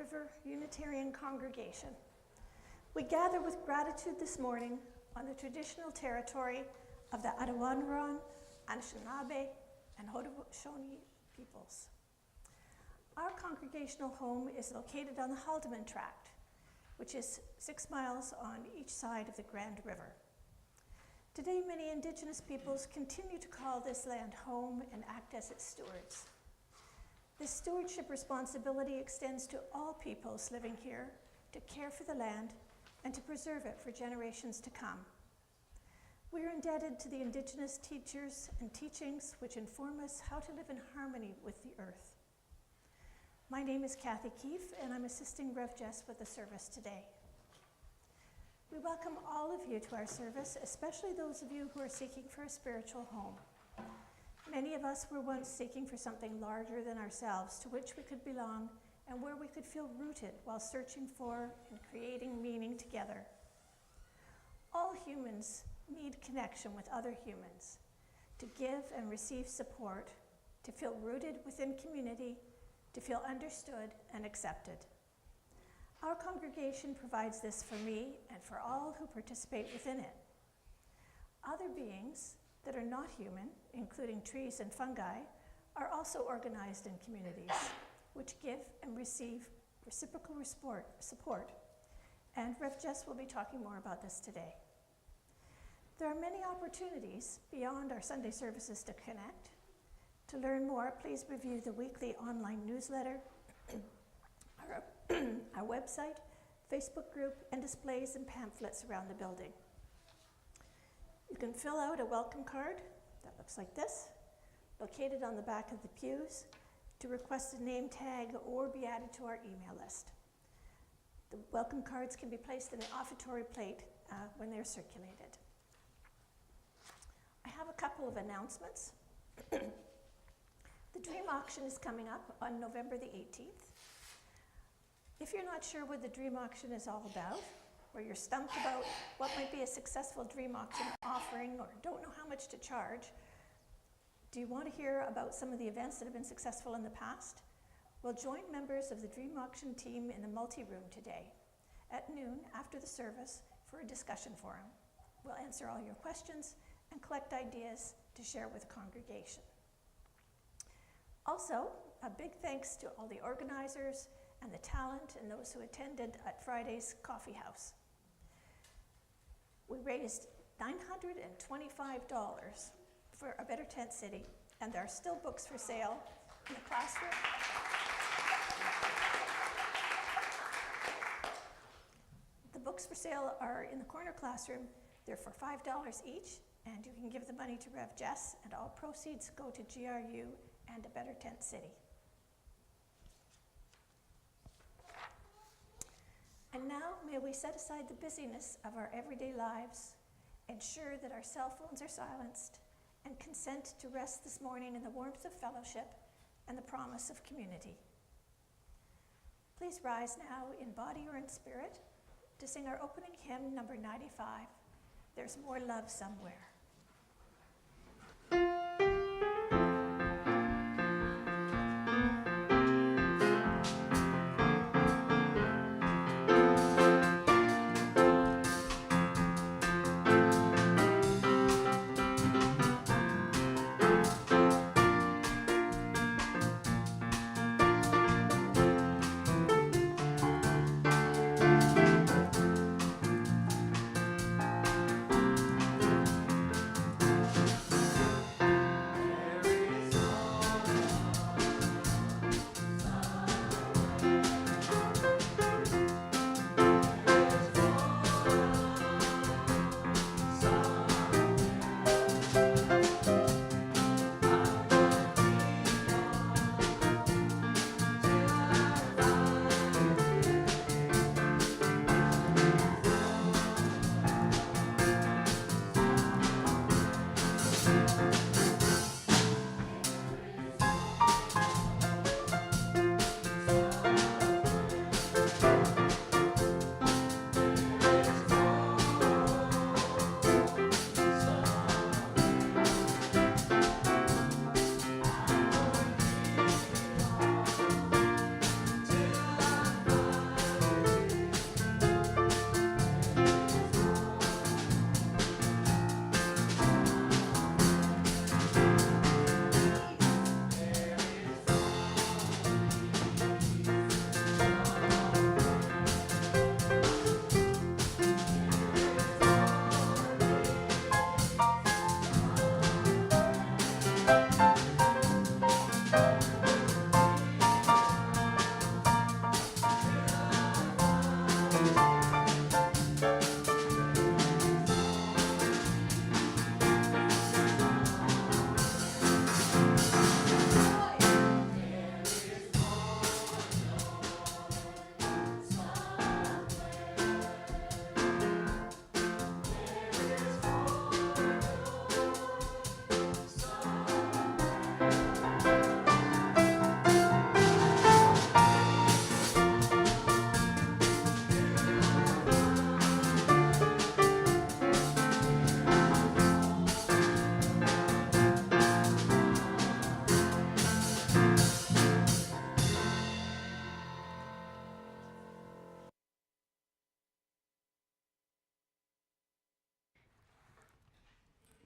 River Unitarian Congregation. We gather with gratitude this morning on the traditional territory of the Adawanaran, Anishinaabe, and Haudenosaunee peoples. Our congregational home is located on the Haldeman Tract, which is 6 miles on each side of the Grand River. Today, many Indigenous peoples continue to call this land home and act as its stewards. This stewardship responsibility extends to all peoples living here to care for the land and to preserve it for generations to come. We are indebted to the Indigenous teachers and teachings which inform us how to live in harmony with the earth. My name is Kathy Keefe, and I'm assisting Rev Jess with the service today. We welcome all of you to our service, especially those of you who are seeking for a spiritual home. Many of us were once seeking for something larger than ourselves to which we could belong and where we could feel rooted while searching for and creating meaning together. All humans need connection with other humans, to give and receive support, to feel rooted within community, to feel understood and accepted. Our congregation provides this for me and for all who participate within it. Other beings that are not human, including trees and fungi, are also organized in communities, which give and receive reciprocal support. And Rev Jess will be talking more about this today. There are many opportunities beyond our Sunday services to connect. To learn more, please review the weekly online newsletter, our website, Facebook group, and displays and pamphlets around the building. You can fill out a welcome card that looks like this, located on the back of the pews, to request a name tag or be added to our email list. The welcome cards can be placed in the offertory plate when they're circulated. I have a couple of announcements. The Dream Auction is coming up on November the 18th. If you're not sure what the Dream Auction is all about, or you're stumped about what might be a successful Dream Auction offering, or don't know how much to charge, do you want to hear about some of the events that have been successful in the past? Well, join members of the Dream Auction team in the multi-room today at noon after the service for a discussion forum. We'll answer all your questions and collect ideas to share with the congregation. Also, a big thanks to all the organizers and the talent and those who attended at Friday's Coffee House. We raised $925 for a Better Tent City, and there are still books for sale in the classroom. The books for sale are in the corner classroom. They're for $5 each, and you can give the money to Rev Jess, and all proceeds go to GRU and a Better Tent City. And now, may we set aside the busyness of our everyday lives, ensure that our cell phones are silenced, and consent to rest this morning in the warmth of fellowship and the promise of community. Please rise now in body or in spirit to sing our opening hymn, number 95, There's More Love Somewhere.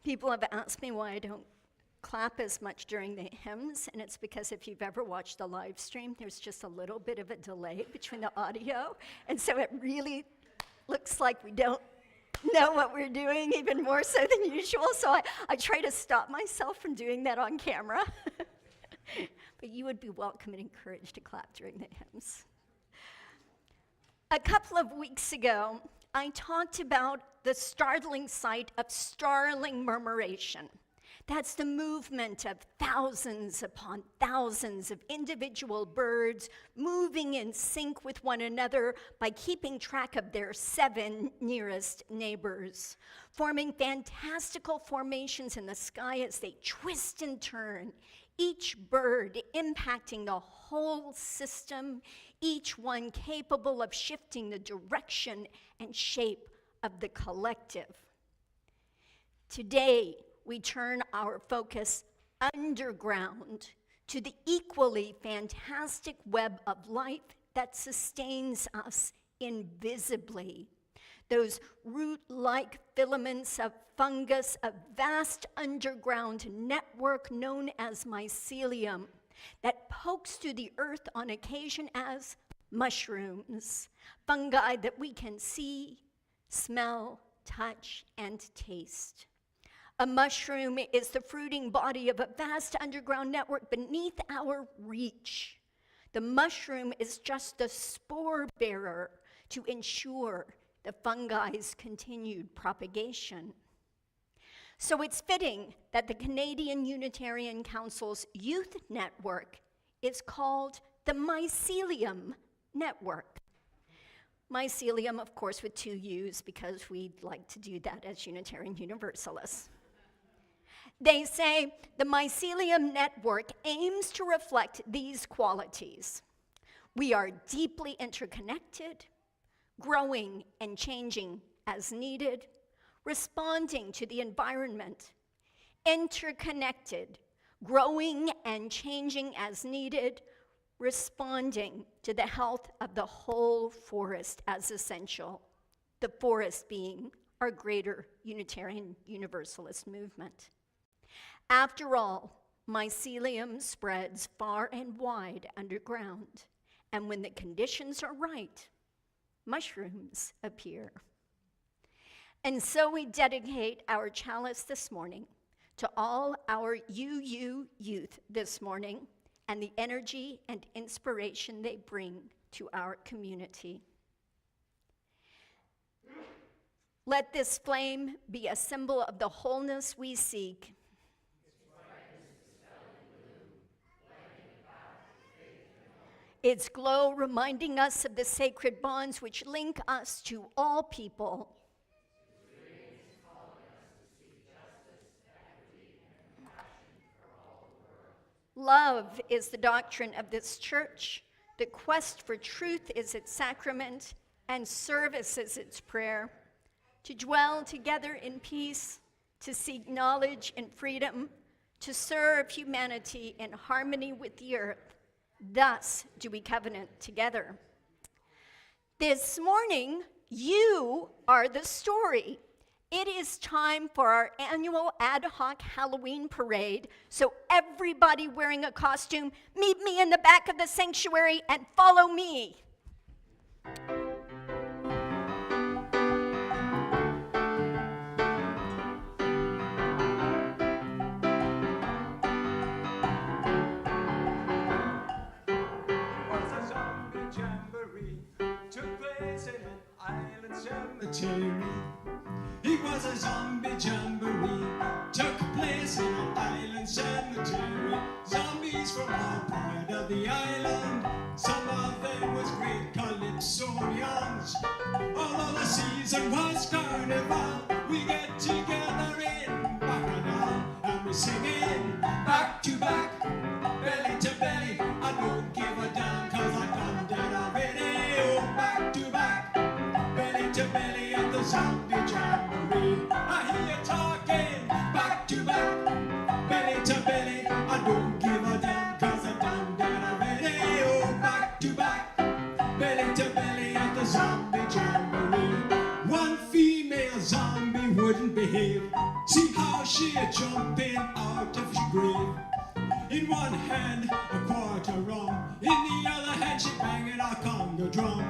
People have asked me why I don't clap as much during the hymns, and it's because if you've ever watched a live stream, there's just a little bit of a delay between the audio, and so it really looks like we don't know what we're doing, even more so than usual, so I try to stop myself from doing that on camera. But you would be welcome and encouraged to clap during the hymns. A couple of weeks ago, I talked about the startling sight of starling murmuration. That's the movement of thousands upon thousands of individual birds moving in sync with one another by keeping track of their 7 nearest neighbors, forming fantastical formations in the sky as they twist and turn, each bird impacting the whole system, each one capable of shifting the direction and shape of the collective. Today, we turn our focus underground to the equally fantastic web of life that sustains us invisibly. Those root-like filaments of fungus, a vast underground network known as mycelium that pokes through the earth on occasion as mushrooms, fungi that we can see, smell, touch, and taste. A mushroom is the fruiting body of a vast underground network beneath our reach. The mushroom is just the spore bearer to ensure the fungi's continued propagation. So it's fitting that the Canadian Unitarian Council's youth network is called the Mycelium Network. Mycelium, of course, with 2 U's, because we like to do that as Unitarian Universalists. They say the Mycelium Network aims to reflect these qualities. We are deeply interconnected, growing and changing as needed, responding to the environment, interconnected, growing and changing as needed, responding to the health of the whole forest as essential, the forest being our greater Unitarian Universalist movement. After all, mycelium spreads far and wide underground, and when the conditions are right, mushrooms appear. And so we dedicate our chalice this morning to all our UU youth this morning and the energy and inspiration they bring to our community. Let this flame be a symbol of the wholeness we seek. Its glow reminding us of the sacred bonds which link us to all people. Love is the doctrine of this church. The quest for truth is its sacrament, and service is its prayer. To dwell together in peace, to seek knowledge and freedom, to serve humanity in harmony with the earth. Thus do we covenant together. This morning, you are the story. It is time for our annual ad hoc Halloween parade, so everybody wearing a costume, meet me in the back of the sanctuary and follow me. It was a zombie jamboree, took place in an island cemetery. Zombies from all part of the island, some of them was great calypsonians. Although the season was carnival, we get together in Bacchanal, and we're singing back to back, belly to belly. I don't give a damn, cause I'm done dead already. Oh, back to back, belly to belly at the zombie jamboree. I hear you talking back to back, belly to belly. I don't give a damn, cause I'm done dead already. Oh, back to back, belly to belly at the zombie jamboree. One female zombie wouldn't behave. See how she jumping out of your grave. In one hand, a quart of rum. In the other hand, she banging a conga drum.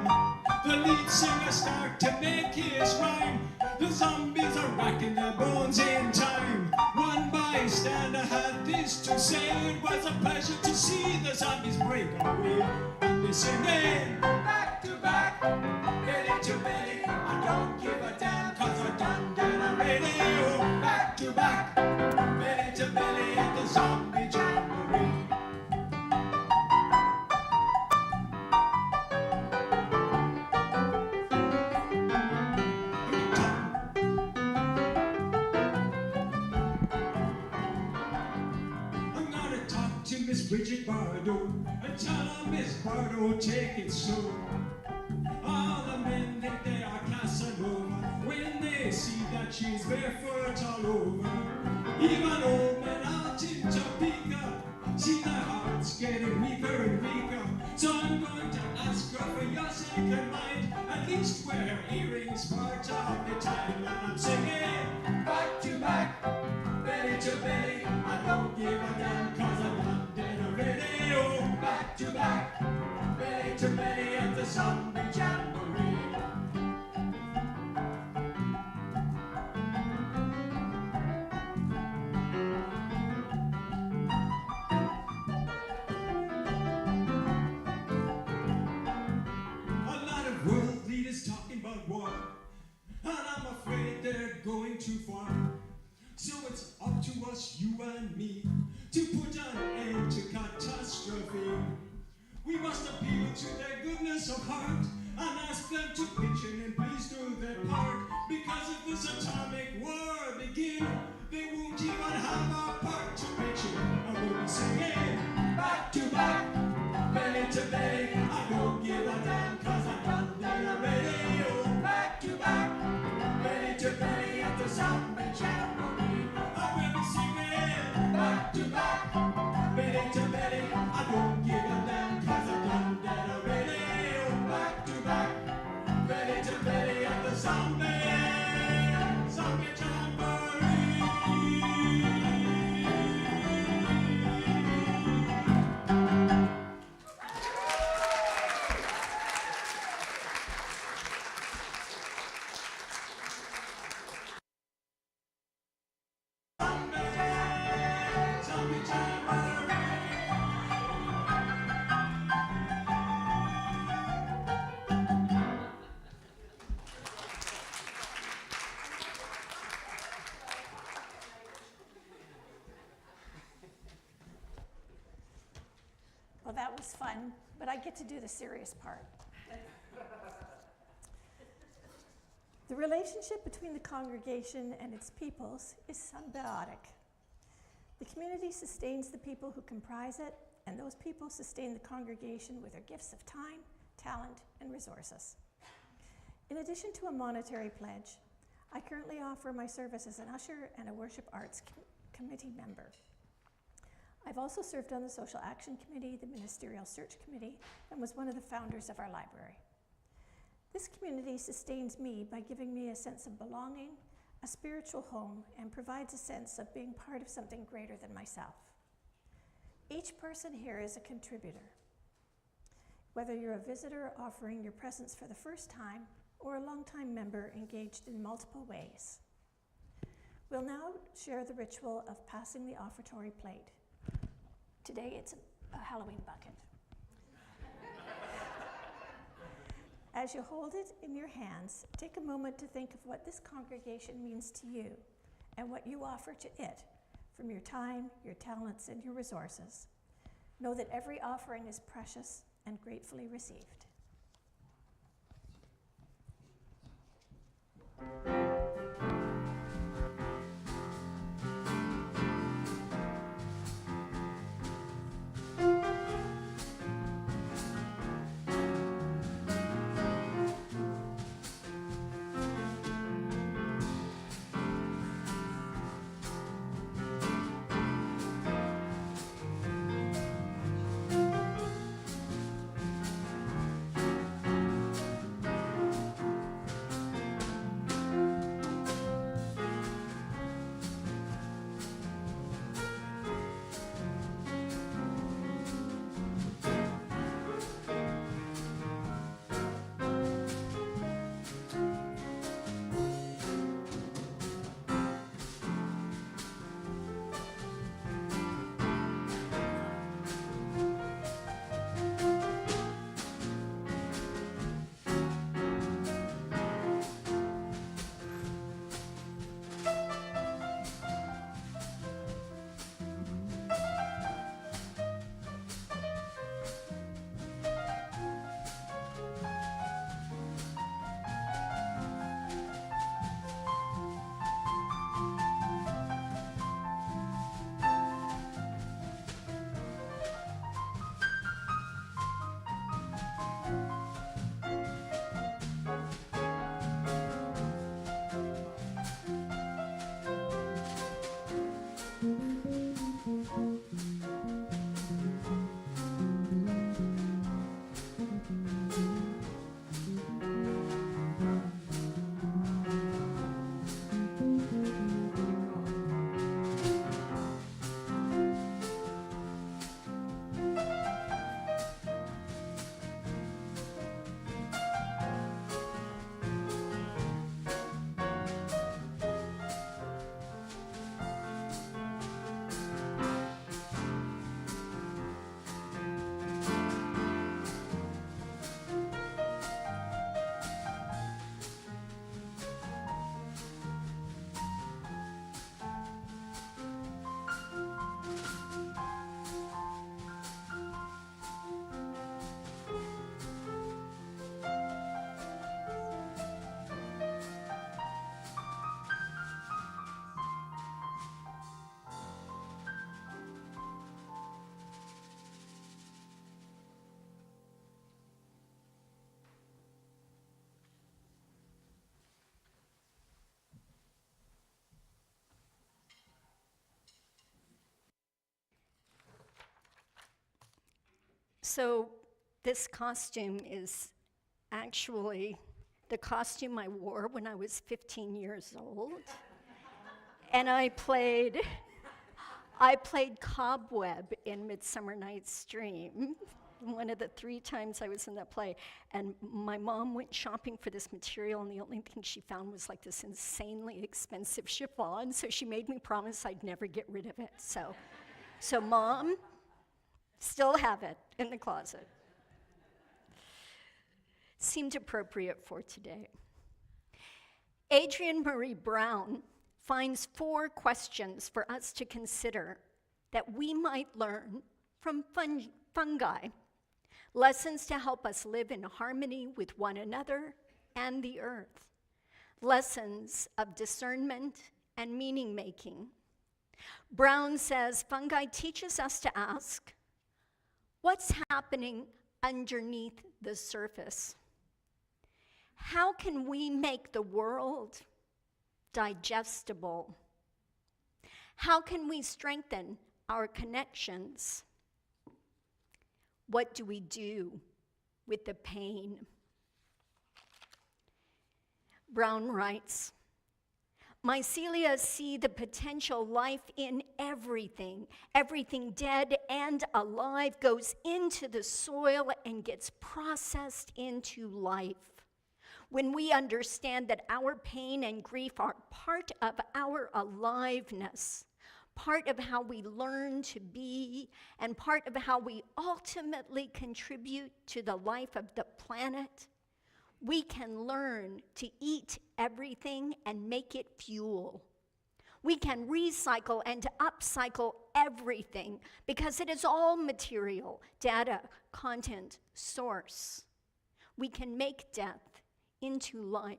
The lead singer start to make his rhyme. The zombies are racking their bones in time. One bystander had this to say: it was a pleasure to see the zombies break away. And they singing back to back, belly to belly. I don't give a damn 'cause I done get a radio. Back to back, belly to belly at the zombie jamboree. I'm gonna talk to Miss Bridget Bardo and tell her, Miss Bardo, take it slow. All the men think they are Casanova when they see that she's barefoot all over. Even old men out in Topeka see their hearts getting weaker and weaker. So I'm going to ask her, for your sake and mine, at least wear earrings part of the time. And I'm singing back to back, belly to belly. I don't give a damn 'cause I'm not dead already. Oh, back to back, belly to belly at the zombie jamboree. A lot of world leaders talking about war, and I'm afraid they're going too far. So it's up to us, you and me, to put an end to catastrophe. We must appeal to their goodness of heart and ask them to pitch in and please do their part. Because if this atomic war begin, they won't even have a part to pitch in. And we'll be singing back to back, belly to belly. I don't give a damn 'cause I'm done dead already. Oh, back to back, belly to belly at the zombie jamboree. I will be singing back to back, belly to belly. I don't give a damn 'cause I'm done dead already. Oh, back to back, belly to belly at the zombie jamboree. Zombie jamboree. Well, that was fun, but I get to do the serious part. The relationship between the congregation and its peoples is symbiotic. The community sustains the people who comprise it, and those people sustain the congregation with their gifts of time, talent, and resources. In addition to a monetary pledge, I currently offer my service as an usher and a worship arts committee member. I've also served on the Social Action Committee, the Ministerial Search Committee, and was one of the founders of our library. This community sustains me by giving me a sense of belonging, a spiritual home, and provides a sense of being part of something greater than myself. Each person here is a contributor. Whether you're a visitor offering your presence for the first time or a longtime member engaged in multiple ways. We'll now share the ritual of passing the offertory plate. Today it's a Halloween bucket. As you hold it in your hands, take a moment to think of what this congregation means to you and what you offer to it from your time, your talents, and your resources. Know that every offering is precious and gratefully received. So this costume is actually the costume I wore when I was 15 years old. And I played Cobweb in Midsummer Night's Dream, one of the 3 times I was in that play. And my mom went shopping for this material, and the only thing she found was like this insanely expensive chiffon, so she made me promise I'd never get rid of it. So Mom, still have it in the closet. Seemed appropriate for today. Adrienne Maree Brown finds 4 questions for us to consider that we might learn from fungi, lessons to help us live in harmony with one another and the earth, lessons of discernment and meaning making. Brown says fungi teaches us to ask, what's happening underneath the surface? How can we make the world digestible? How can we strengthen our connections? What do we do with the pain? Brown writes, mycelia see the potential life in everything. Everything dead and alive goes into the soil and gets processed into life. When we understand that our pain and grief are part of our aliveness, part of how we learn to be, and part of how we ultimately contribute to the life of the planet, we can learn to eat everything and make it fuel. We can recycle and upcycle everything because it is all material, data, content, source. We can make death into life.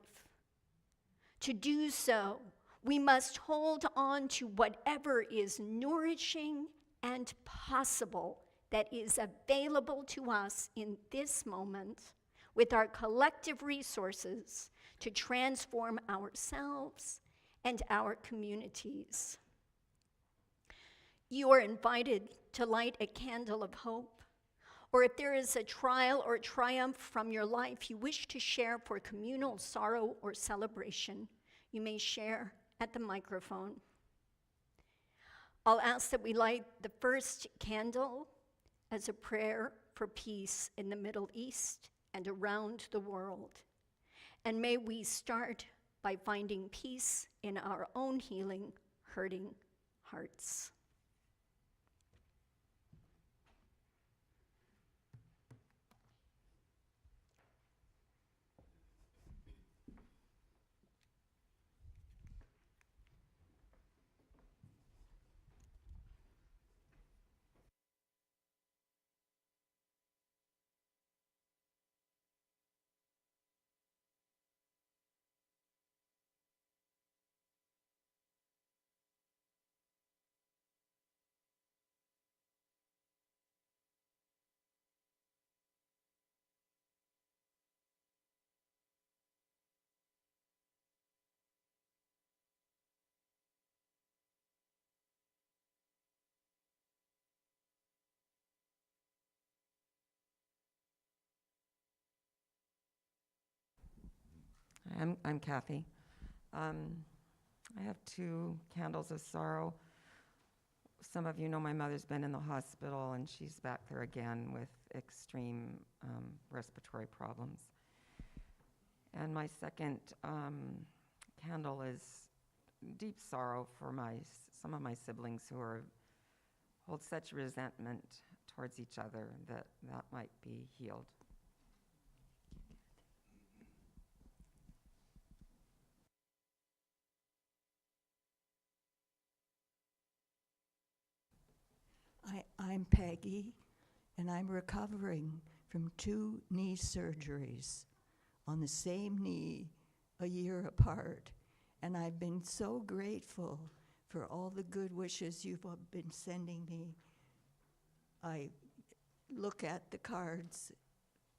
To do so, we must hold on to whatever is nourishing and possible that is available to us in this moment with our collective resources to transform ourselves and our communities. You are invited to light a candle of hope, or if there is a trial or triumph from your life you wish to share for communal sorrow or celebration, you may share at the microphone. I'll ask that we light the first candle as a prayer for peace in the Middle East and around the world. And may we start by finding peace in our own healing, hurting hearts. I'm Kathy. I have 2 candles of sorrow. Some of you know my mother's been in the hospital, and she's back there again with extreme respiratory problems. And my second candle is deep sorrow for some of my siblings who hold such resentment towards each other that might be healed. I'm Peggy, and I'm recovering from 2 knee surgeries on the same knee a year apart. And I've been so grateful for all the good wishes you've been sending me. I look at the cards,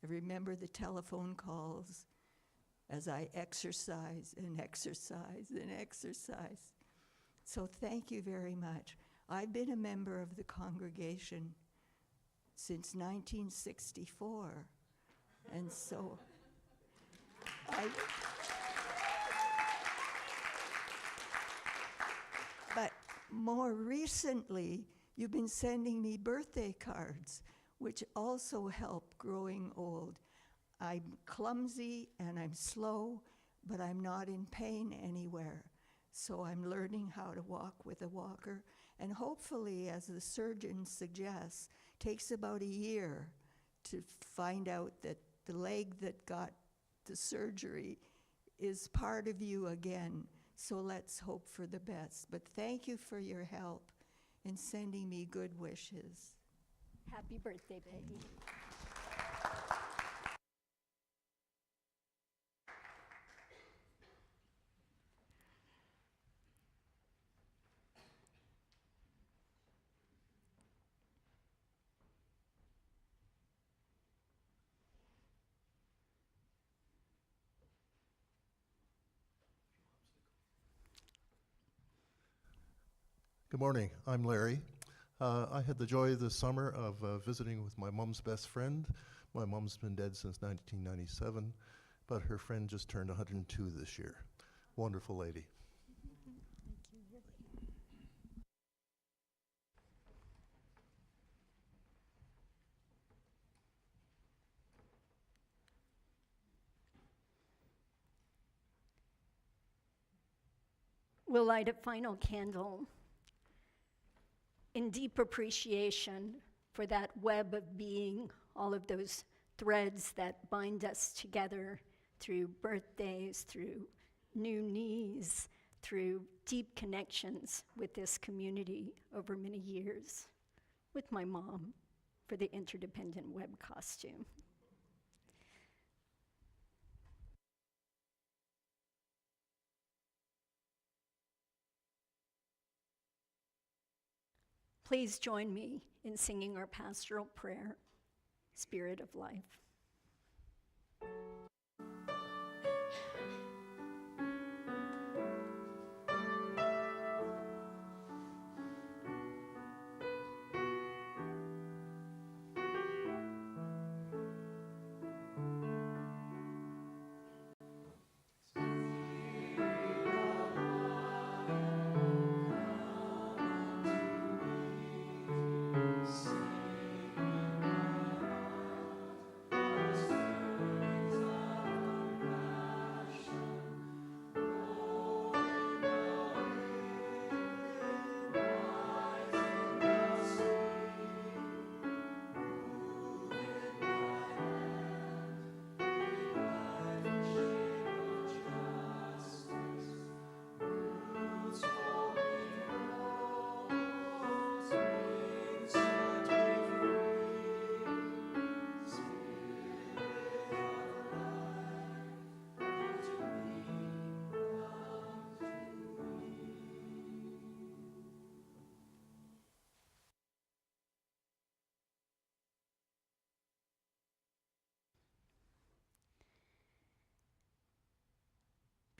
I remember the telephone calls as I exercise and exercise and exercise. So thank you very much. I've been a member of the congregation since 1964. And so but more recently, you've been sending me birthday cards, which also help growing old. I'm clumsy and I'm slow, but I'm not in pain anywhere. So I'm learning how to walk with a walker. And hopefully, as the surgeon suggests, takes about a year to find out that the leg that got the surgery is part of you again. So let's hope for the best. But thank you for your help in sending me good wishes. Happy birthday, Peggy. Good morning, I'm Larry. I had the joy this summer of visiting with my mom's best friend. My mom's been dead since 1997, but her friend just turned 102 this year. Wonderful lady. We'll light a final candle in deep appreciation for that web of being, all of those threads that bind us together through birthdays, through new knees, through deep connections with this community over many years, with my mom for the interdependent web costume. Please join me in singing our pastoral prayer, Spirit of Life.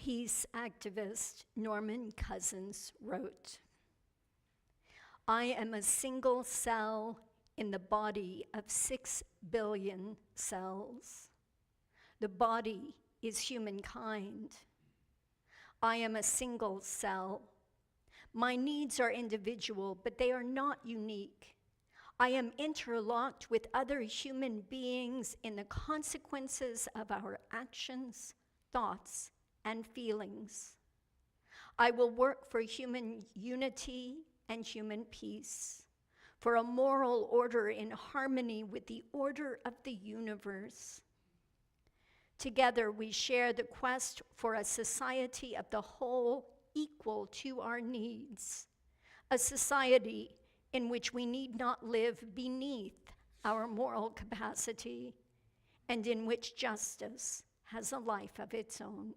Peace activist Norman Cousins wrote, "I am a single cell in the body of 6 billion cells. The body is humankind. I am a single cell. My needs are individual, but they are not unique. I am interlocked with other human beings in the consequences of our actions, thoughts, and feelings. I will work for human unity and human peace, for a moral order in harmony with the order of the universe. Together we share the quest for a society of the whole equal to our needs, a society in which we need not live beneath our moral capacity, and in which justice has a life of its own.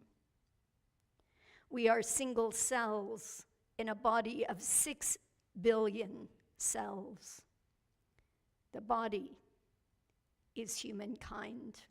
We are single cells in a body of 6 billion cells. The body is humankind."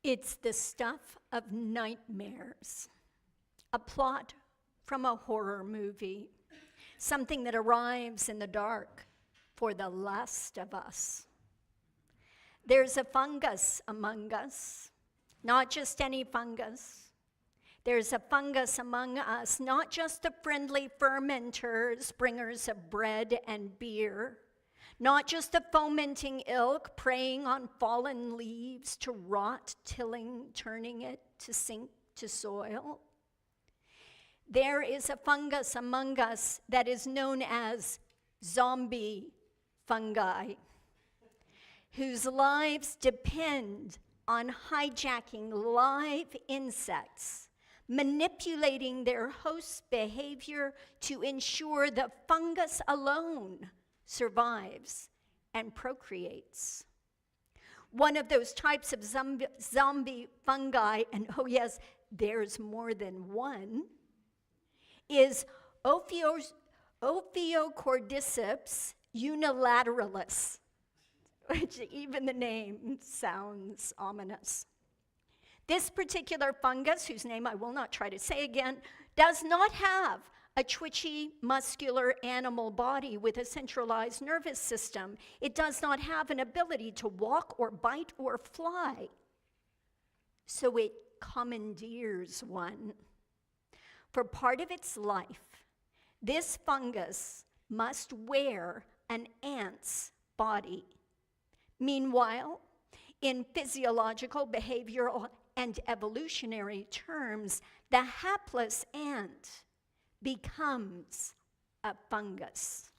It's the stuff of nightmares, a plot from a horror movie, something that arrives in the dark for the last of us. There's a fungus among us, not just any fungus. There's a fungus among us, not just the friendly fermenters, bringers of bread and beer, not just the fomenting ilk preying on fallen leaves to rot, tilling, turning it to sink to soil. There is a fungus among us that is known as zombie fungi, whose lives depend on hijacking live insects, manipulating their host's behavior to ensure the fungus alone survives and procreates. One of those types of zombie fungi, and oh yes, there's more than one, is Ophiocordyceps unilateralis, which even the name sounds ominous. This particular fungus, whose name I will not try to say again, does not have a twitchy, muscular animal body with a centralized nervous system. It does not have an ability to walk or bite or fly. So it commandeers one. For part of its life, this fungus must wear an ant's body. Meanwhile, in physiological, behavioral, and evolutionary terms, the hapless ant becomes a fungus.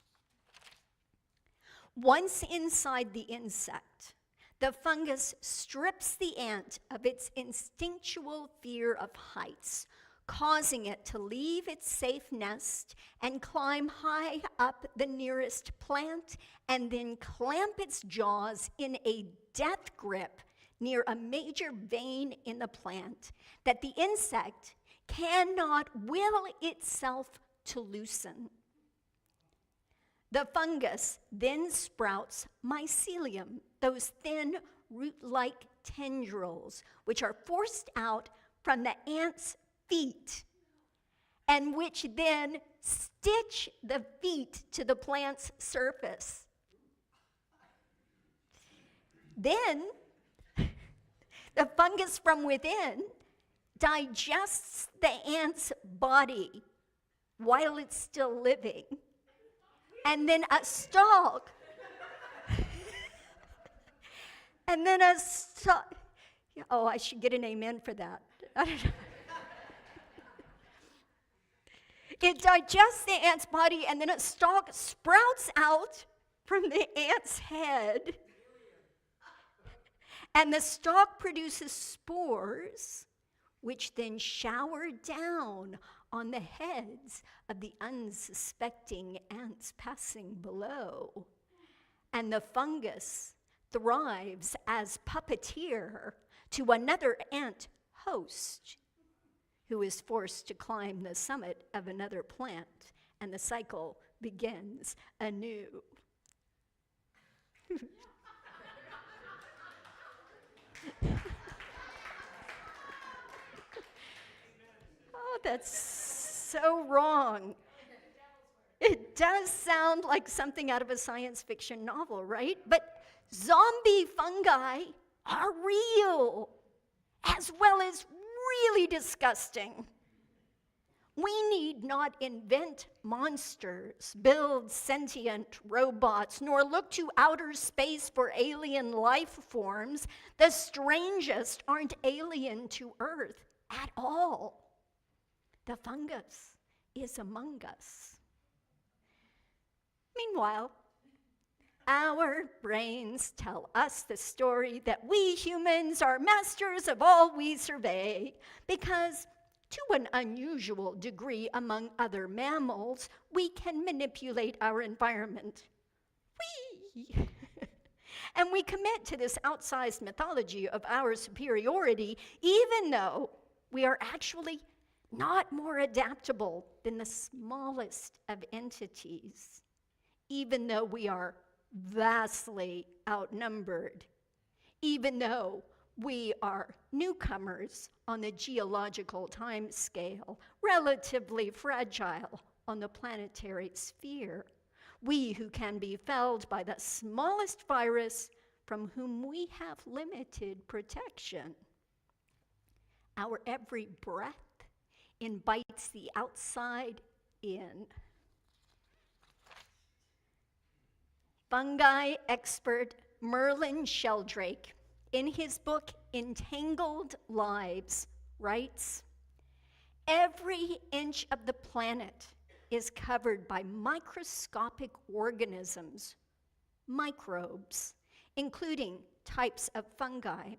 Once inside the insect, the fungus strips the ant of its instinctual fear of heights, causing it to leave its safe nest and climb high up the nearest plant and then clamp its jaws in a death grip near a major vein in the plant that the insect cannot will itself to loosen. The fungus then sprouts mycelium, those thin root-like tendrils, which are forced out from the ant's feet, and which then stitch the feet to the plant's surface. Then, the fungus from within digests the ant's body while it's still living. And then a stalk, oh, I should get an amen for that. I don't know. It digests the ant's body, and then a stalk sprouts out from the ant's head. And the stalk produces spores, which then shower down on the heads of the unsuspecting ants passing below. And the fungus thrives as puppeteer to another ant host, who is forced to climb the summit of another plant, and the cycle begins anew. Oh, that's so wrong. It does sound like something out of a science fiction novel, right? But zombie fungi are real, as well as really disgusting. We need not invent monsters, build sentient robots, nor look to outer space for alien life forms. The strangest aren't alien to Earth at all. The fungus is among us. Meanwhile, our brains tell us the story that we humans are masters of all we survey, because to an unusual degree among other mammals, we can manipulate our environment. Whee! And we commit to this outsized mythology of our superiority, even though we are actually not more adaptable than the smallest of entities, even though we are vastly outnumbered, even though We are newcomers on the geological time scale, relatively fragile on the planetary sphere. We who can be felled by the smallest virus from whom we have limited protection. Our every breath invites the outside in. Fungi expert Merlin Sheldrake, in his book Entangled Lives, writes, "Every inch of the planet is covered by microscopic organisms, microbes, including types of fungi.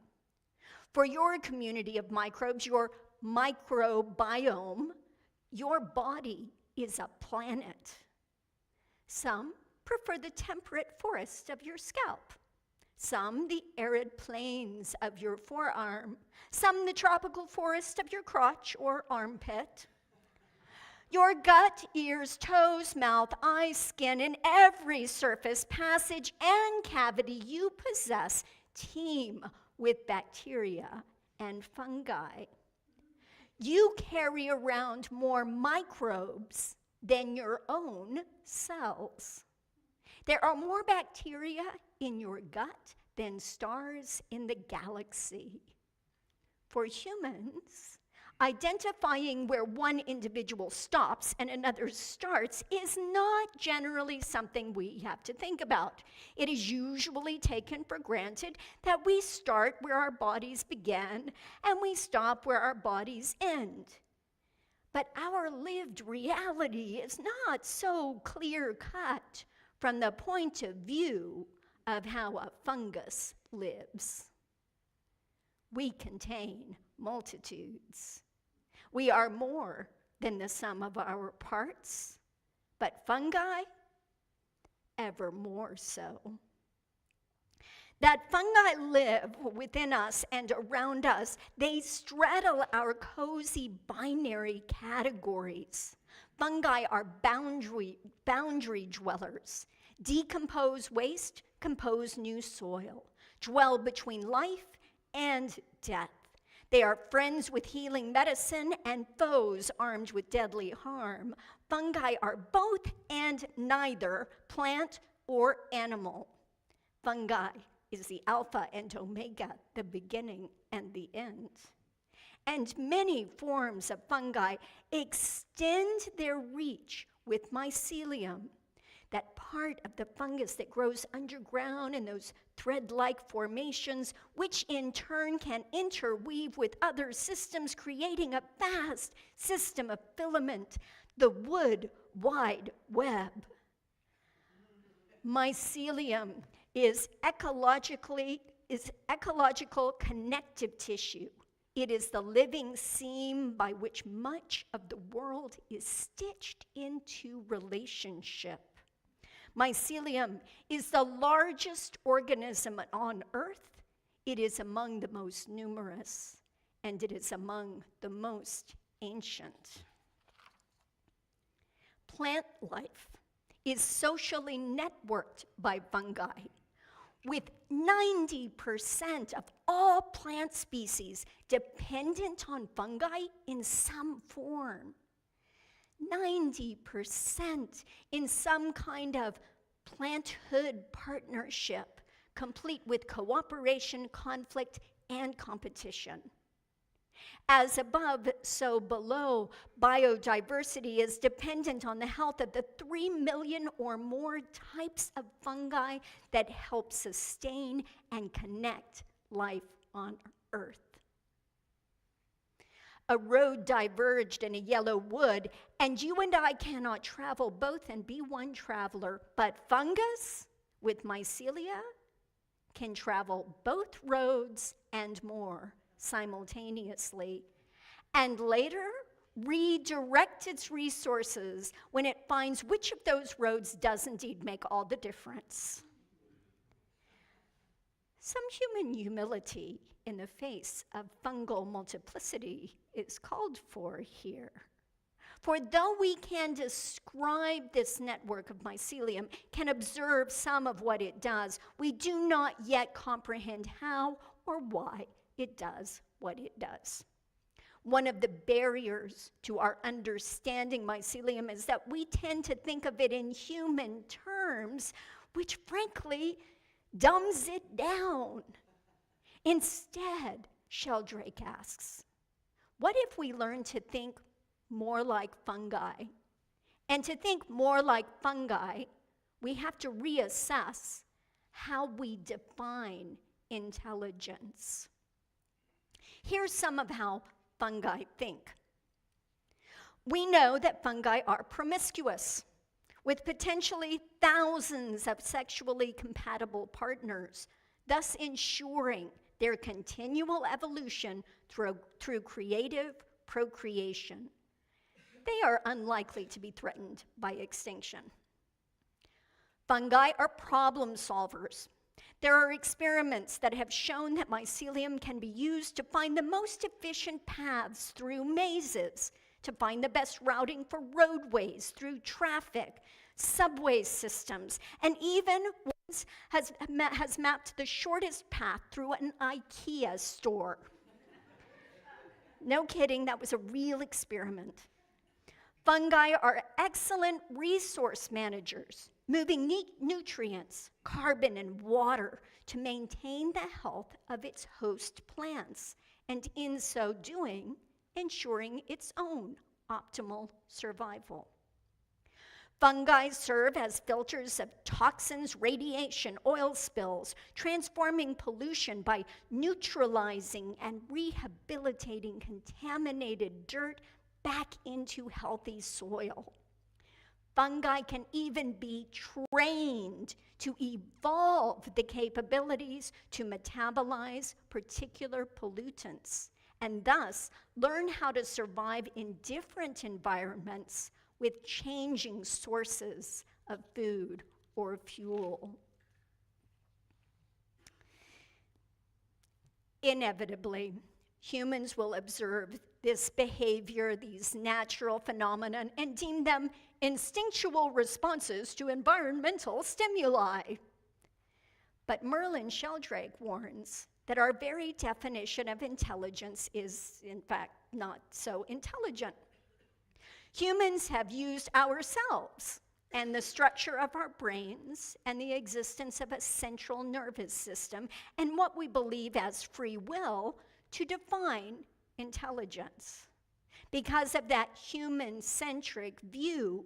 For your community of microbes, your microbiome, your body is a planet. Some prefer the temperate forest of your scalp, some the arid plains of your forearm, some the tropical forest of your crotch or armpit. Your gut, ears, toes, mouth, eyes, skin, and every surface, passage, and cavity you possess teem with bacteria and fungi. You carry around more microbes than your own cells. There are more bacteria in your gut than stars in the galaxy. For humans, identifying where one individual stops and another starts is not generally something we have to think about. It is usually taken for granted that we start where our bodies begin and we stop where our bodies end. But our lived reality is not so clear-cut from the point of view of how a fungus lives. We contain multitudes. We are more than the sum of our parts, but fungi, ever more so. That fungi live within us and around us. They straddle our cozy binary categories. Fungi are boundary dwellers, decompose waste, compose new soil, dwell between life and death. They are friends with healing medicine and foes armed with deadly harm. Fungi are both and neither, plant or animal. Fungi is the alpha and omega, the beginning and the end. And many forms of fungi extend their reach with mycelium, that part of the fungus that grows underground in those thread-like formations, which in turn can interweave with other systems, creating a vast system of filament, the wood wide web. Mycelium is ecological connective tissue. It is the living seam by which much of the world is stitched into relationship. Mycelium is the largest organism on Earth. It is among the most numerous, and it is among the most ancient. Plant life is socially networked by fungi, with 90% of all plant species dependent on fungi in some form. 90% in some kind of planthood partnership, complete with cooperation, conflict, and competition. As above, so below, biodiversity is dependent on the health of the 3 million or more types of fungi that help sustain and connect life on Earth. A road diverged in a yellow wood, and you and I cannot travel both and be one traveler, but fungus with mycelia can travel both roads and more simultaneously, and later redirect its resources when it finds which of those roads does indeed make all the difference. Some human humility in the face of fungal multiplicity is called for here. For though we can describe this network of mycelium, can observe some of what it does, we do not yet comprehend how or why it does what it does. One of the barriers to our understanding mycelium is that we tend to think of it in human terms, which frankly dumbs it down. Instead, Sheldrake asks, what if we learn to think more like fungi? And to think more like fungi, we have to reassess how we define intelligence. Here's some of how fungi think. We know that fungi are promiscuous, with potentially thousands of sexually compatible partners, thus ensuring their continual evolution through creative procreation. They are unlikely to be threatened by extinction. Fungi are problem solvers. There are experiments that have shown that mycelium can be used to find the most efficient paths through mazes, to find the best routing for roadways, through traffic, subway systems, and even once has mapped the shortest path through an IKEA store. No kidding, that was a real experiment. Fungi are excellent resource managers, moving nutrients, carbon, and water to maintain the health of its host plants, and in so doing, ensuring its own optimal survival. Fungi serve as filters of toxins, radiation, oil spills, transforming pollution by neutralizing and rehabilitating contaminated dirt back into healthy soil. Fungi can even be trained to evolve the capabilities to metabolize particular pollutants, and thus learn how to survive in different environments with changing sources of food or fuel. Inevitably, humans will observe this behavior, these natural phenomena, and deem them instinctual responses to environmental stimuli. But Merlin Sheldrake warns that our very definition of intelligence is, in fact, not so intelligent. Humans have used ourselves and the structure of our brains and the existence of a central nervous system and what we believe as free will to define intelligence. Because of that human-centric view,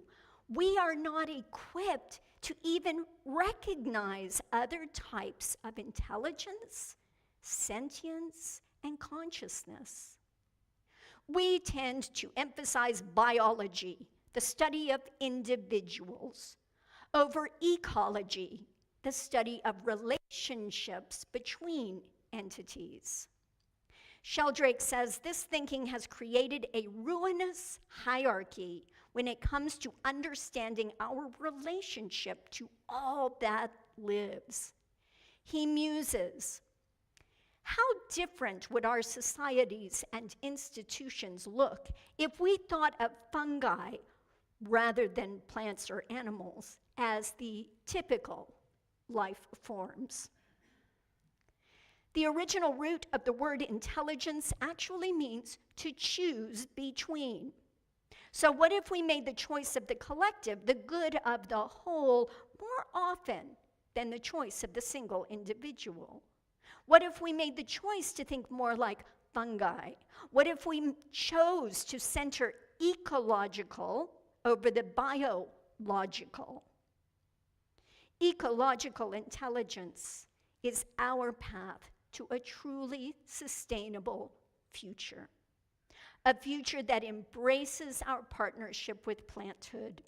we are not equipped to even recognize other types of intelligence, sentience, and consciousness. We tend to emphasize biology, the study of individuals, over ecology, the study of relationships between entities. Sheldrake says this thinking has created a ruinous hierarchy when it comes to understanding our relationship to all that lives. He muses, how different would our societies and institutions look if we thought of fungi rather than plants or animals as the typical life forms? The original root of the word intelligence actually means to choose between. So what if we made the choice of the collective, the good of the whole, more often than the choice of the single individual? What if we made the choice to think more like fungi? What if we chose to center ecological over the biological? Ecological intelligence is our path to a truly sustainable future. A future that embraces our partnership with planthood.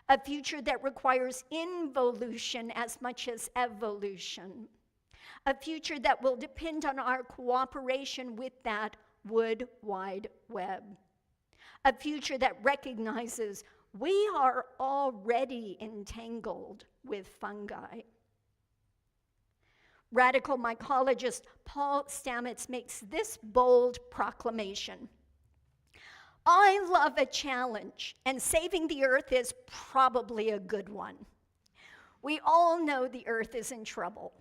A future that requires involution as much as evolution. A future that will depend on our cooperation with that wood wide web. A future that recognizes we are already entangled with fungi. Radical mycologist Paul Stamets makes this bold proclamation. I love a challenge, and saving the earth is probably a good one. We all know the earth is in trouble.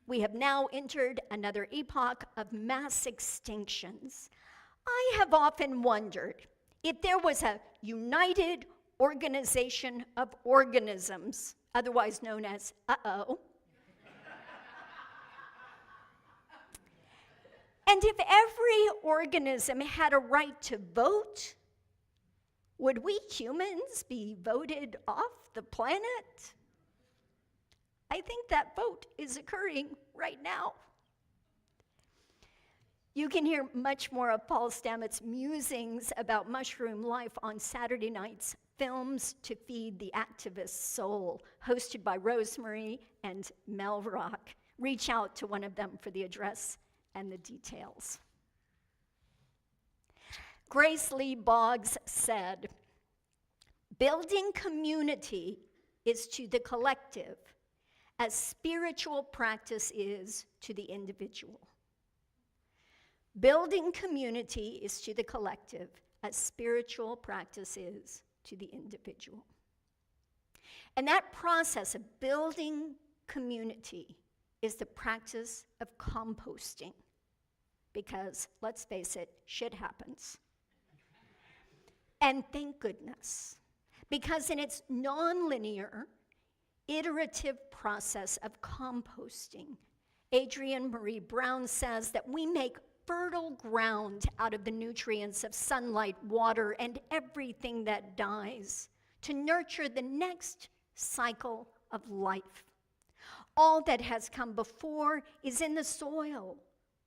We have now entered another epoch of mass extinctions. I have often wondered if there was a united organization of organisms, otherwise known as uh-oh, and if every organism had a right to vote, would we humans be voted off the planet? I think that vote is occurring right now. You can hear much more of Paul Stamets' musings about mushroom life on Saturday night's Films to Feed the Activist's Soul, hosted by Rosemary and Mel Rock. Reach out to one of them for the address and the details. Grace Lee Boggs said, "Building community is to the collective as spiritual practice is to the individual." Building community is to the collective as spiritual practice is to the individual. And that process of building community is the practice of composting. Because, let's face it, shit happens. And thank goodness. Because in its nonlinear, iterative process of composting, Adrienne Maree Brown says that we make fertile ground out of the nutrients of sunlight, water, and everything that dies to nurture the next cycle of life. All that has come before is in the soil,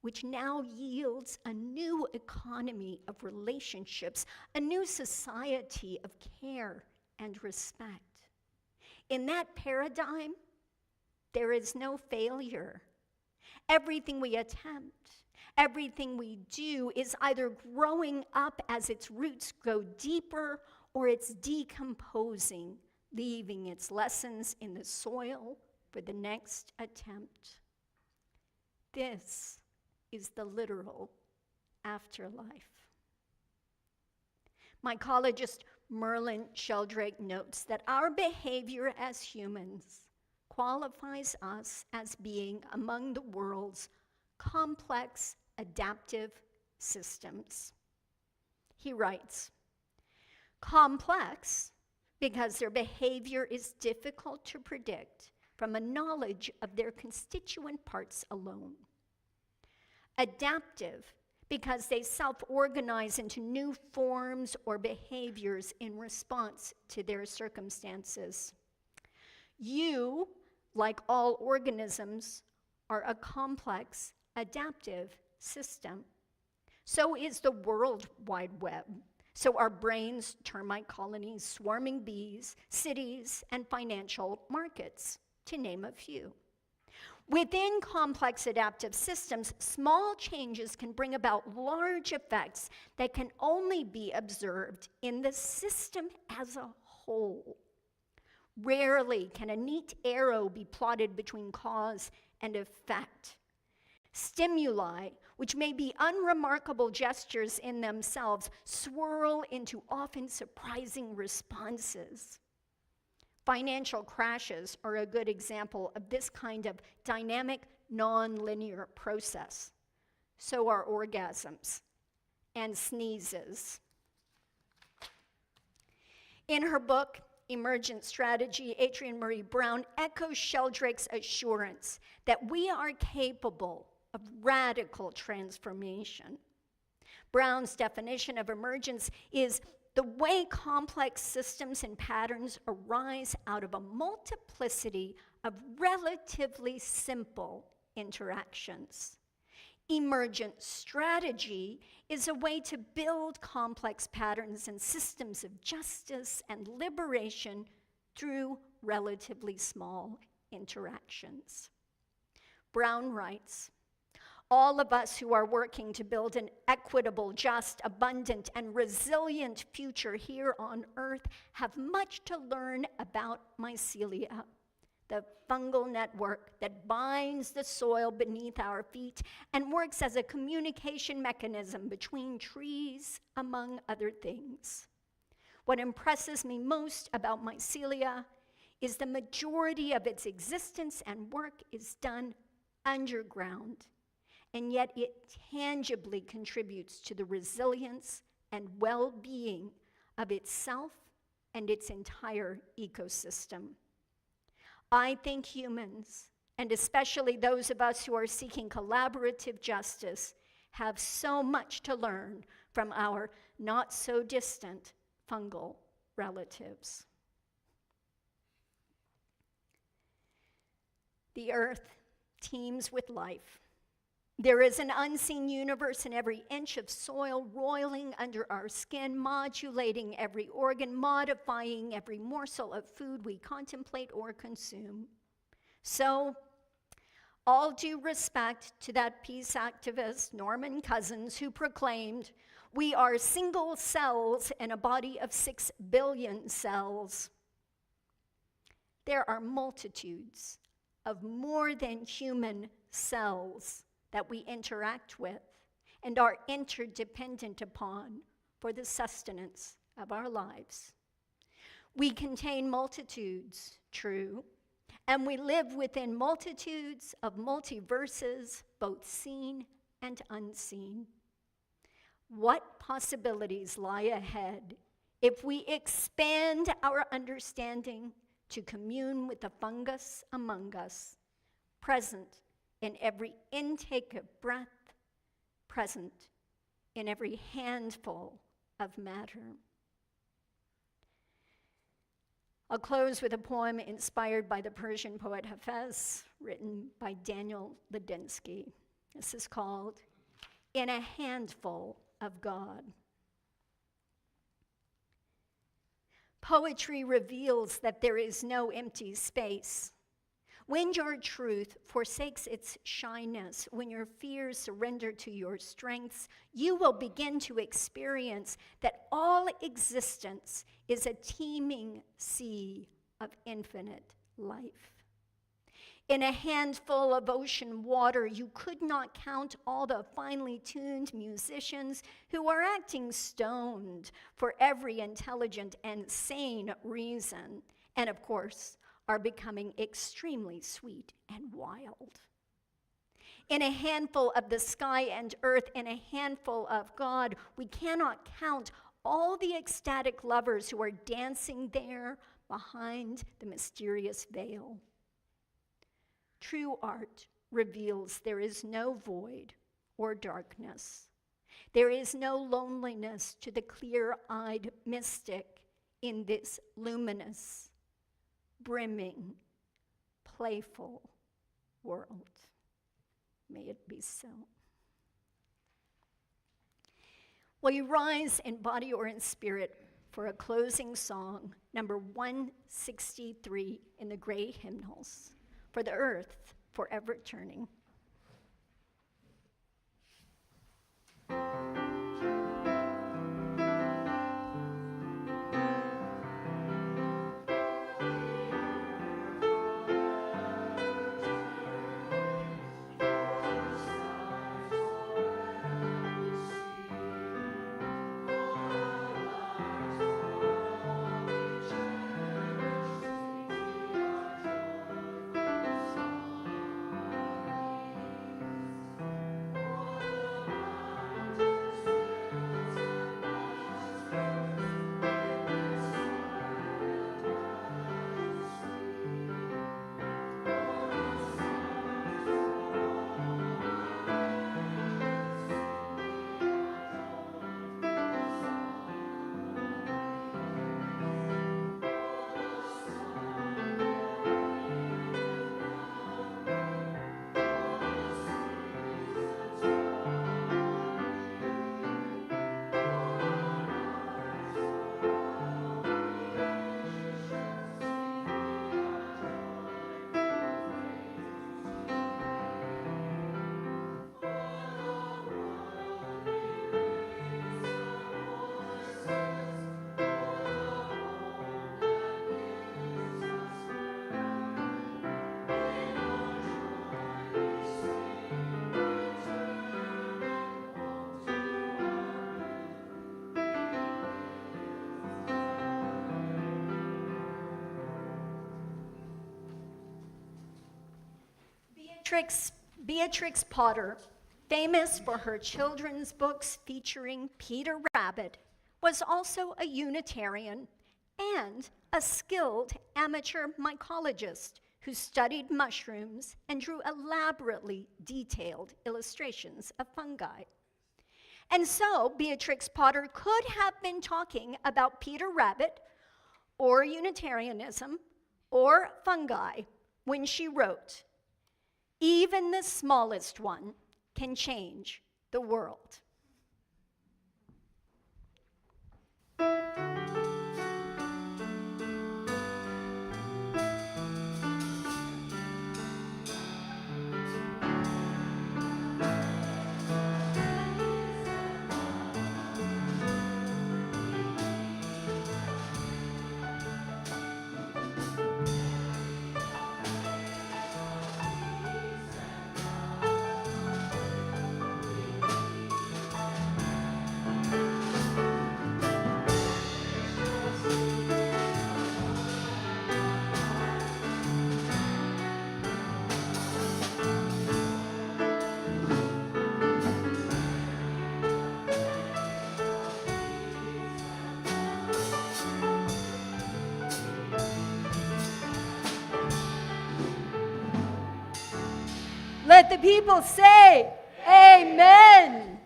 which now yields a new economy of relationships, a new society of care and respect. In that paradigm, there is no failure. Everything we attempt, everything we do is either growing up as its roots go deeper or it's decomposing, leaving its lessons in the soil for the next attempt. This is the literal afterlife. Mycologist Merlin Sheldrake notes that our behavior as humans qualifies us as being among the world's complex adaptive systems. He writes, complex because their behavior is difficult to predict from a knowledge of their constituent parts alone. Adaptive because they self-organize into new forms or behaviors in response to their circumstances. You, like all organisms, are a complex adaptive system. So is the World Wide Web. So are brains, termite colonies, swarming bees, cities, and financial markets, to name a few. Within complex adaptive systems, small changes can bring about large effects that can only be observed in the system as a whole. Rarely can a neat arrow be plotted between cause and effect. Stimuli, which may be unremarkable gestures in themselves, swirl into often surprising responses. Financial crashes are a good example of this kind of dynamic, non-linear process. So are orgasms and sneezes. In her book, Emergent Strategy, Adrienne Maree Brown echoes Sheldrake's assurance that we are capable of radical transformation. Brown's definition of emergence is the way complex systems and patterns arise out of a multiplicity of relatively simple interactions. Emergent strategy is a way to build complex patterns and systems of justice and liberation through relatively small interactions. Brown writes, all of us who are working to build an equitable, just, abundant, and resilient future here on Earth have much to learn about mycelia, the fungal network that binds the soil beneath our feet and works as a communication mechanism between trees, among other things. What impresses me most about mycelia is the majority of its existence and work is done underground, and yet it tangibly contributes to the resilience and well-being of itself and its entire ecosystem. I think humans, and especially those of us who are seeking collaborative justice, have so much to learn from our not-so-distant fungal relatives. The earth teems with life. There is an unseen universe in every inch of soil, roiling under our skin, modulating every organ, modifying every morsel of food we contemplate or consume. So, all due respect to that peace activist, Norman Cousins, who proclaimed, "We are single cells in a body of 6 billion cells." There are multitudes of more than human cells that we interact with and are interdependent upon for the sustenance of our lives. We contain multitudes, true, and we live within multitudes of multiverses, both seen and unseen. What possibilities lie ahead if we expand our understanding to commune with the fungus among us, present in every intake of breath, present in every handful of matter? I'll close with a poem inspired by the Persian poet Hafez, written by Daniel Ladinsky. This is called "In a Handful of God." Poetry reveals that there is no empty space. When your truth forsakes its shyness, when your fears surrender to your strengths, you will begin to experience that all existence is a teeming sea of infinite life. In a handful of ocean water, you could not count all the finely tuned musicians who are acting stoned for every intelligent and sane reason, and of course, are becoming extremely sweet and wild. In a handful of the sky and earth, in a handful of God, we cannot count all the ecstatic lovers who are dancing there behind the mysterious veil. True art reveals there is no void or darkness. There is no loneliness to the clear-eyed mystic in this luminous, brimming, playful world. May it be so. Will you rise in body or in spirit for a closing song, number 163 in the gray hymnals, for the earth forever turning. Beatrix Potter, famous for her children's books featuring Peter Rabbit, was also a Unitarian and a skilled amateur mycologist who studied mushrooms and drew elaborately detailed illustrations of fungi. And so Beatrix Potter could have been talking about Peter Rabbit or Unitarianism or fungi when she wrote, "Even the smallest one can change the world." Let the people say, Amen.